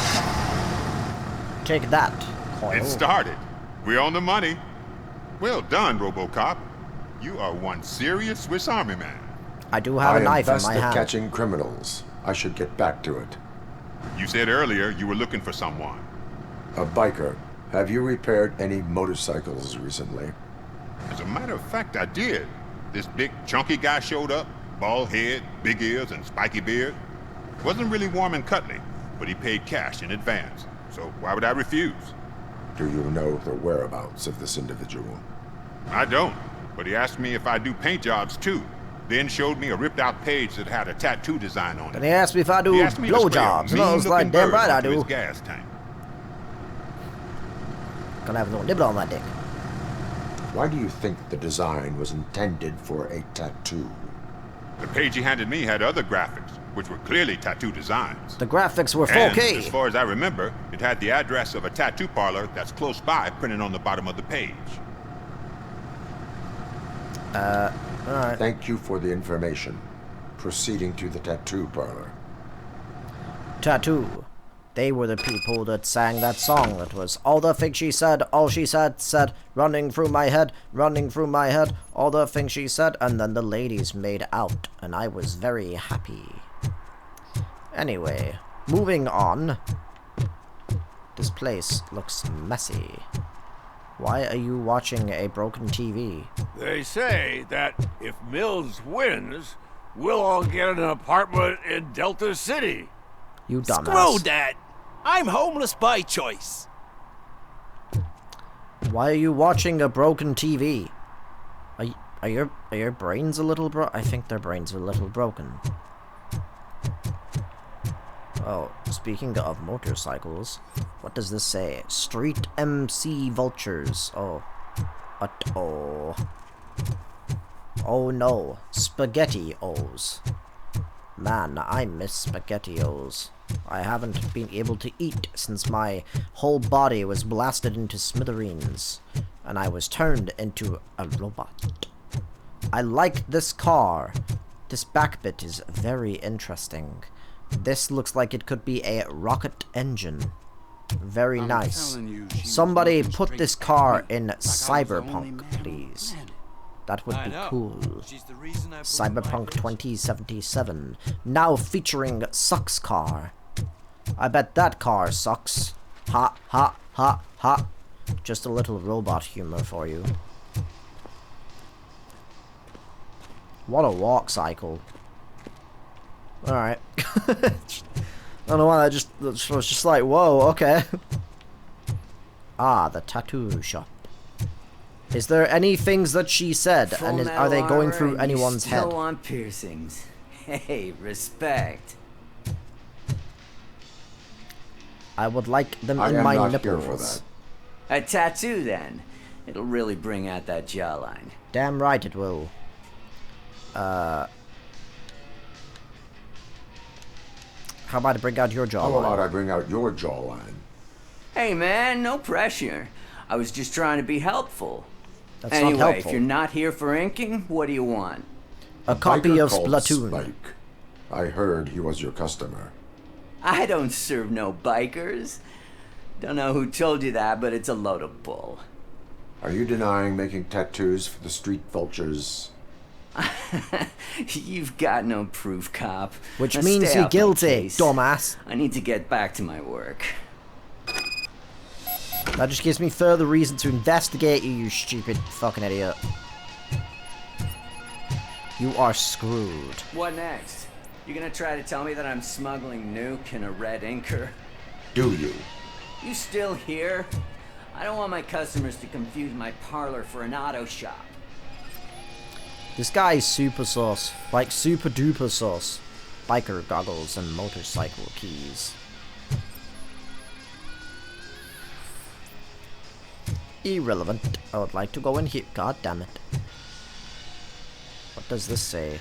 Take that, coil. It started. We're on the money. Well done, Robocop. You are one serious Swiss Army man. I do have a knife in my I am best hand. at catching criminals. I should get back to it. You said earlier you were looking for someone. A biker. Have you repaired any motorcycles recently? As a matter of fact, I did. This big, chunky guy showed up. Bald head, big ears, and spiky beard. Wasn't really warm and cuddly, but he paid cash in advance. So why would I refuse? Do you know the whereabouts of this individual? I don't, but he asked me if I do paint jobs too. Then showed me a ripped-out page that had a tattoo design on it. And he asked me if I do blowjobs, and I was like, damn right I do. His gas tank. Gonna have a little nibble on that dick. Why do you think the design was intended for a tattoo? The page he handed me had other graphics, which were clearly tattoo designs. The graphics were 4K. And, as far as I remember, it had the address of a tattoo parlor that's close by printed on the bottom of the page. Alright. Thank you for the information. Proceeding to the tattoo parlor. Tattoo. They were the people that sang that song that was all the things she said, all she said, running through my head, all the things she said, and then the ladies made out, and I was very happy. Anyway, moving on. This place looks messy. Why are you watching a broken TV? They say that if Mills wins, we'll all get an apartment in Delta City. You dumbass. Screw that! I'm homeless by choice. Why are you watching a broken TV? Are your brains a little I think their brains are a little broken. Oh, speaking of motorcycles, what does this say? Street MC Vultures. Oh. Oh. Oh no. SpaghettiOs. Man, I miss SpaghettiOs. I haven't been able to eat since my whole body was blasted into smithereens, and I was turned into a robot. I like this car. This back bit is very interesting. This looks like it could be a rocket engine. Very nice. Somebody put this car in Cyberpunk, please. That would be cool. Cyberpunk 2077. Now featuring Sucks Car. I bet that car sucks. Ha, ha, ha, ha. Just a little robot humor for you. What a walk cycle. Alright. I don't know why I was just like, whoa, okay. Ah, the tattoo shop. Is there any things that she said, and are they going through anyone's head? Still want piercings. Hey, respect. I would like them in my nipples. A tattoo, then. It'll really bring out that jawline. Damn right it will. How about I bring out your jawline? How about I bring out your jawline? Hey, man, no pressure. I was just trying to be helpful. That's anyway, not helpful. If you're not here for inking, what do you want? A copy of Called Splatoon. Spike. I heard he was your customer. I don't serve no bikers. Don't know who told you that, but it's a load of bull. Are you denying making tattoos for the street vultures? You've got no proof, cop. Which Now means stay you're off my guilty, case. dumbass. I need to get back to my work. That just gives me further reason to investigate you, you stupid fucking idiot. You are screwed. What next? You gonna try to tell me that I'm smuggling nuke in a red inker? Do you? You still here? I don't want my customers to confuse my parlor for an auto shop. This guy is super sus. Like, super duper sus. Biker goggles and motorcycle keys. Irrelevant. I would like to go in here. God damn it. What does this say?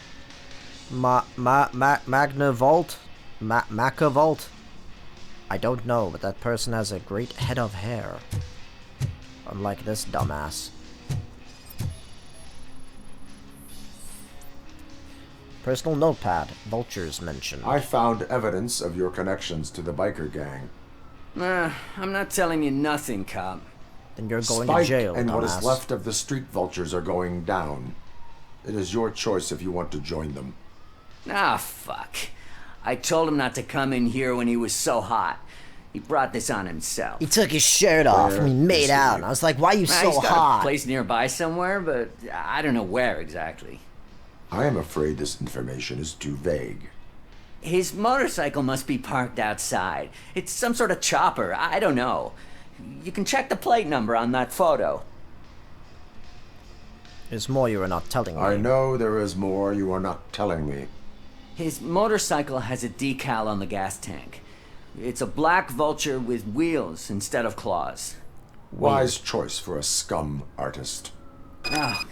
Magna Vault? Maca Vault? I don't know, but that person has a great head of hair. Unlike this dumbass. Personal notepad. Vultures mentioned. I found evidence of your connections to the biker gang. I'm not telling you nothing, cop. Then you're going Spike to jail, and what is dumbass. left of the street vultures are going down. It is your choice if you want to join them. Ah, fuck. I told him not to come in here when he was so hot. He brought this on himself. He took his shirt off and he made out. And I was like, why are you so He's got hot? a place nearby somewhere, but I don't know where exactly. I am afraid this information is too vague. His motorcycle must be parked outside. It's some sort of chopper. I don't know. You can check the plate number on that photo. There's more you are not telling me. I know there is more you are not telling me. His motorcycle has a decal on the gas tank. It's a black vulture with wheels instead of claws. Wise choice for a scum artist. Ah,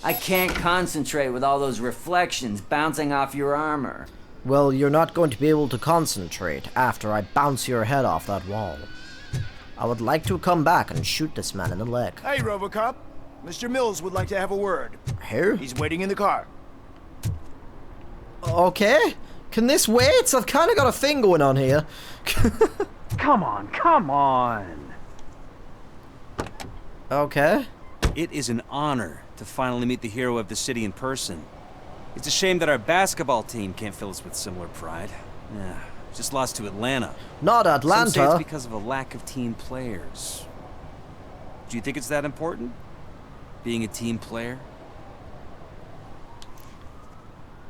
I can't concentrate with all those reflections bouncing off your armor. Well, you're not going to be able to concentrate after I bounce your head off that wall. I would like to come back and shoot this man in the leg. Hey, Robocop. Mr. Mills would like to have a word. Here? He's waiting in the car. Okay. Can this wait? I've kind of got a thing going on here. Come on, come on. Okay. It is an honor to finally meet the hero of the city in person. It's a shame that our basketball team can't fill us with similar pride. Yeah, just lost to Atlanta. Not Atlanta. Some say it's because of a lack of team players. Do you think it's that important? Being a team player?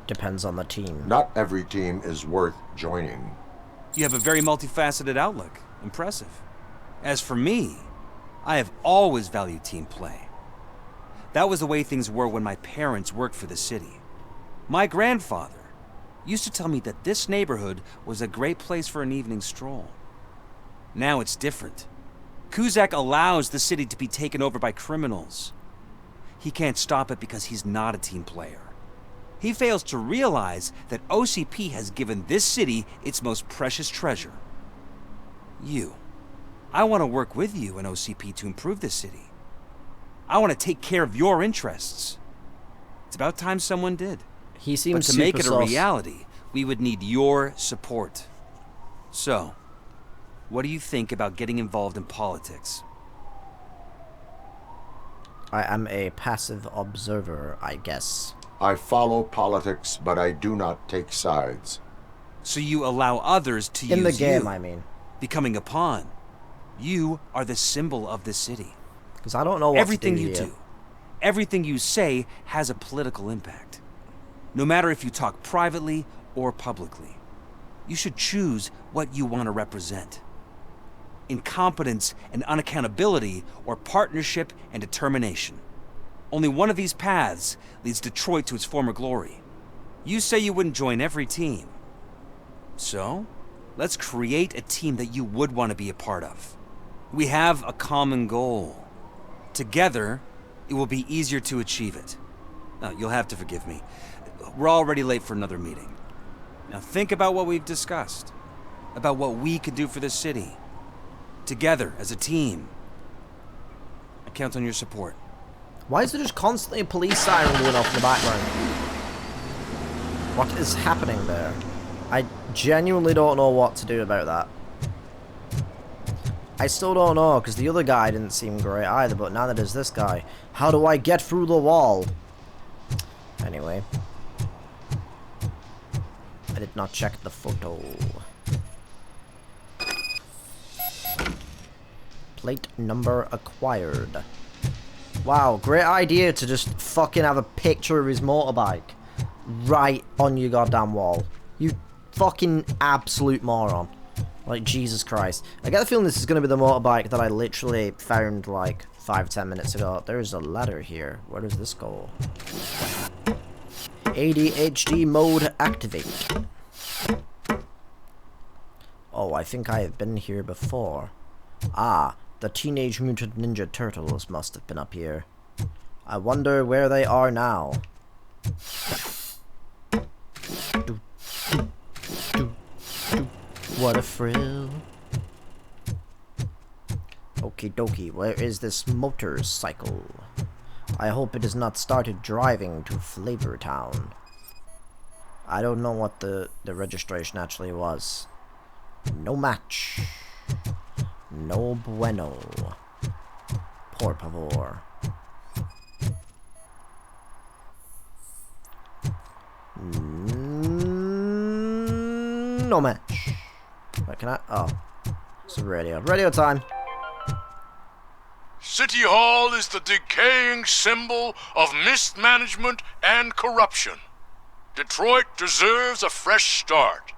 Depends on the team. Not every team is worth joining. You have a very multifaceted outlook. Impressive. As for me, I have always valued team play. That was the way things were when my parents worked for the city. My grandfather used to tell me that this neighborhood was a great place for an evening stroll. Now it's different. Kuzak allows the city to be taken over by criminals. He can't stop it because he's not a team player. He fails to realize that OCP has given this city its most precious treasure. You. I want to work with you and OCP to improve this city. I want to take care of your interests. It's about time someone did. He seems But to make it a super sus. reality, we would need your support. So, what do you think about getting involved in politics? I am a passive observer, I guess. I follow politics, but I do not take sides. So you allow others to use In the game, you, I mean. becoming a pawn. You are the symbol of the city. Because I don't know what Everything to do you here. do, everything you say has a political impact. No matter if you talk privately or publicly. You should choose what you want to represent. Incompetence and unaccountability, or partnership and determination. Only one of these paths leads Detroit to its former glory. You say you wouldn't join every team. So, let's create a team that you would want to be a part of. We have a common goal. Together, it will be easier to achieve it. Now, you'll have to forgive me. We're already late for another meeting. Now think about what we've discussed. About what we could do for this city. Together, as a team. I count on your support. Why is there just constantly a police siren going off in the background? What is happening there? I genuinely don't know what to do about that. I still don't know, because the other guy didn't seem great either, but now that there's this guy, how do I get through the wall? Anyway. I did not check the photo. Plate number acquired. Wow, great idea to just fucking have a picture of his motorbike right on your goddamn wall. You fucking absolute moron. Like, Jesus Christ. I get the feeling this is going to be the motorbike that I literally found like 5-10 minutes ago. There's a letter here. Where does this go? ADHD mode activate. Oh, I think I have been here before. Ah, the Teenage Mutant Ninja Turtles must have been up here. I wonder where they are now. What a frill. Okie dokie, where is this motorcycle? I hope it has not started driving to Flavor Town. I don't know what the registration actually was. No match. No bueno. Por favor. No match. Wait, can I? Oh. It's a radio. Radio time. City Hall is the decaying symbol of mismanagement and corruption. Detroit deserves a fresh start.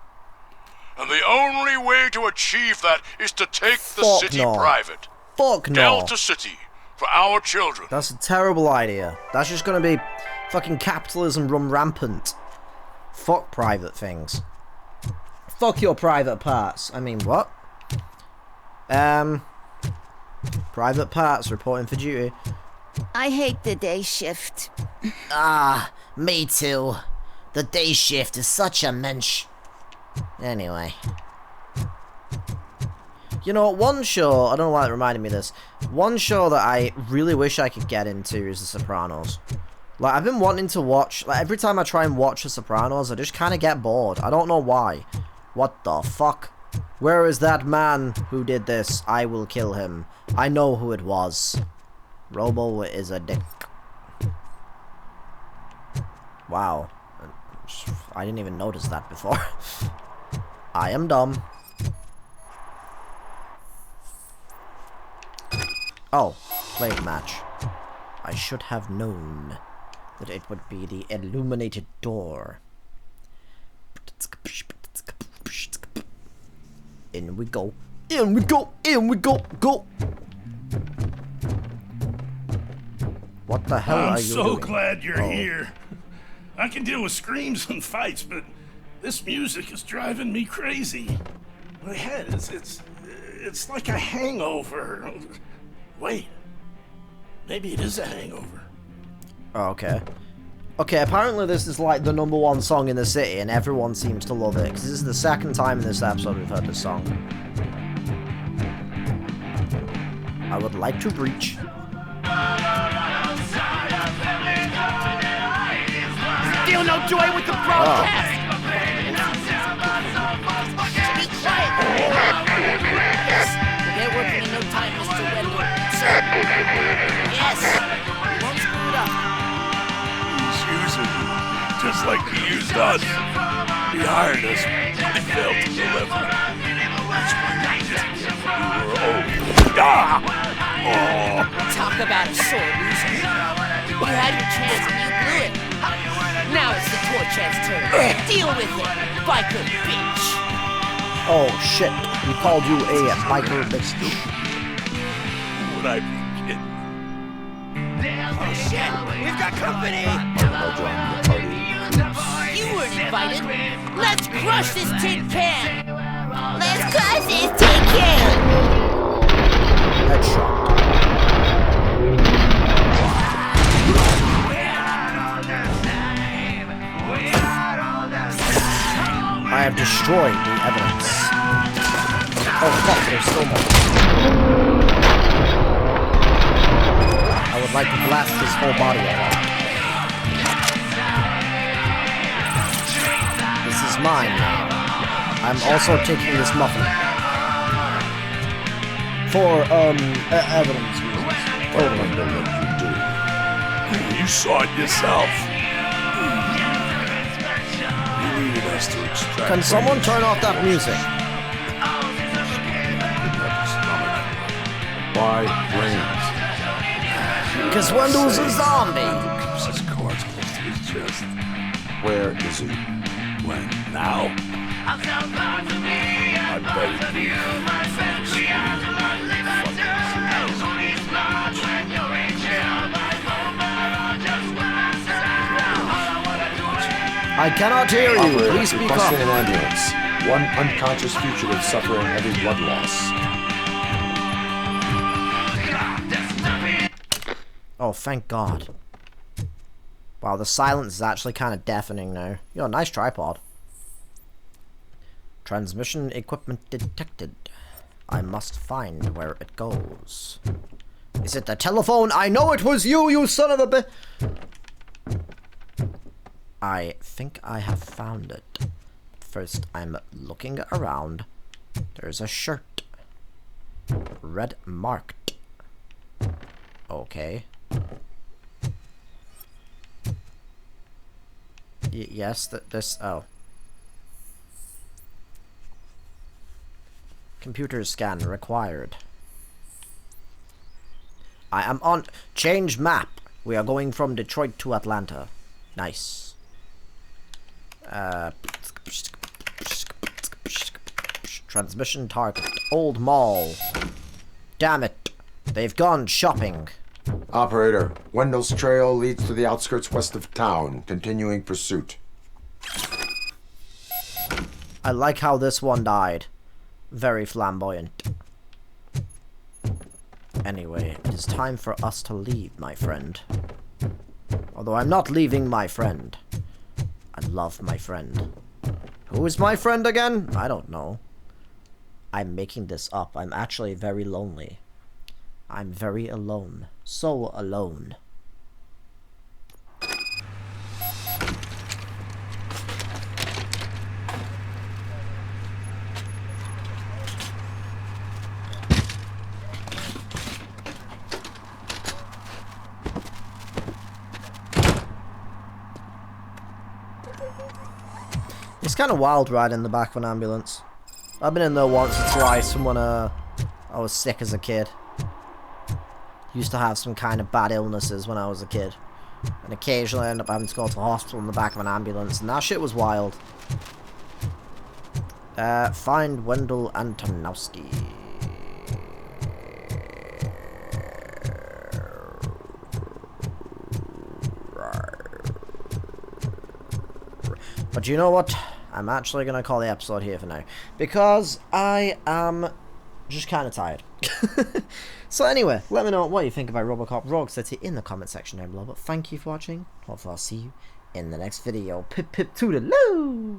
And the only way to achieve that is to take the city private. Fuck no. Delta City for our children. That's a terrible idea. That's just gonna be fucking capitalism run rampant. Fuck private things. Fuck your private parts. I mean, what? Private parts reporting for duty. I hate the day shift. Ah, me too. The day shift is such a mensch. Anyway. You know, one show, I don't know why it reminded me of this. One show that I really wish I could get into is The Sopranos. Like, I've been wanting to watch, like, every time I try and watch The Sopranos, I just kind of get bored. I don't know why. What the fuck? Where is that man who did this? I will kill him. I know who it was. Robo is a dick. Wow. I didn't even notice that before. I am dumb. Oh, plate match. I should have known that it would be the illuminated door. In we go. In we go. In we go. Go. What the hell are you doing? I'm so glad you're here. I can deal with screams and fights, but this music is driving me crazy. My head is, it's like a hangover. Wait, maybe it is a hangover. Oh, okay. Okay, apparently this is like the #1 song in the city and everyone seems to love it, because this is the second time in this episode we've heard this song. I would like to breach. Feel no joy with the broadcast! Be quiet! We'll get working in no time, Mr. Wendell. Sir. Yes! We won't screw it up. He's using you, just like he used us. He hired us, he failed to deliver. That's why we were old. Ah! Oh! Talk about a sore loser. You had your chance and you blew it. Now it's the Torchhead's turn. Deal with it, biker bitch. Oh shit, we called you a biker bitch. Would I be kidding? Oh shit, we've got company. You weren't invited. Let's crush this tin can. Let's crush this tin can. Headshot. I have destroyed the evidence. Oh fuck, there's still more. I would like to blast his whole body out. This is mine now. I'm also taking this muffin. For, evidence reasons. Totally know what you do. You saw it yourself. You needed us to extract. Can someone turn off that music? Why brains? Because Wendell's a zombie. Keeps his cards close to his chest. Where is he? When? Now? I bet it I cannot hear you. Operator, Please speak up. requesting an ambulance. One unconscious fugitive suffering heavy blood loss. Oh, thank God. Wow, the silence is actually kind of deafening now. Yo, nice tripod. Transmission equipment detected. I must find where it goes. Is it the telephone? I know it was you, you son of a bitch! I think I have found it. First, I'm looking around. There's a shirt. Red marked. Okay. Yes, this... Oh. Computer scan required. I am on... Change map. We are going from Detroit to Atlanta. Nice. Transmission target. Old Mall. Damn it. They've gone shopping. Operator, Wendell's trail leads to the outskirts west of town. Continuing pursuit. I like how this one died. Very flamboyant. Anyway, it is time for us to leave, my friend. Although I'm not leaving my friend. I love my friend. Who is my friend again? I don't know. I'm making this up. I'm actually very lonely. I'm very alone. So alone. It's kind of wild riding in the back of an ambulance. I've been in there once or twice when I was sick as a kid. Used to have some kind of bad illnesses when I was a kid. And occasionally I end up having to go to the hospital in the back of an ambulance. And that shit was wild. Find Wendell Antonowski. But you know what? I'm actually going to call the episode here for now. Because I am just kind of tired. So anyway, let me know what you think about Robocop Rogue City in the comment section down below. But thank you for watching. Hopefully I'll see you in the next video. Pip pip toodaloo!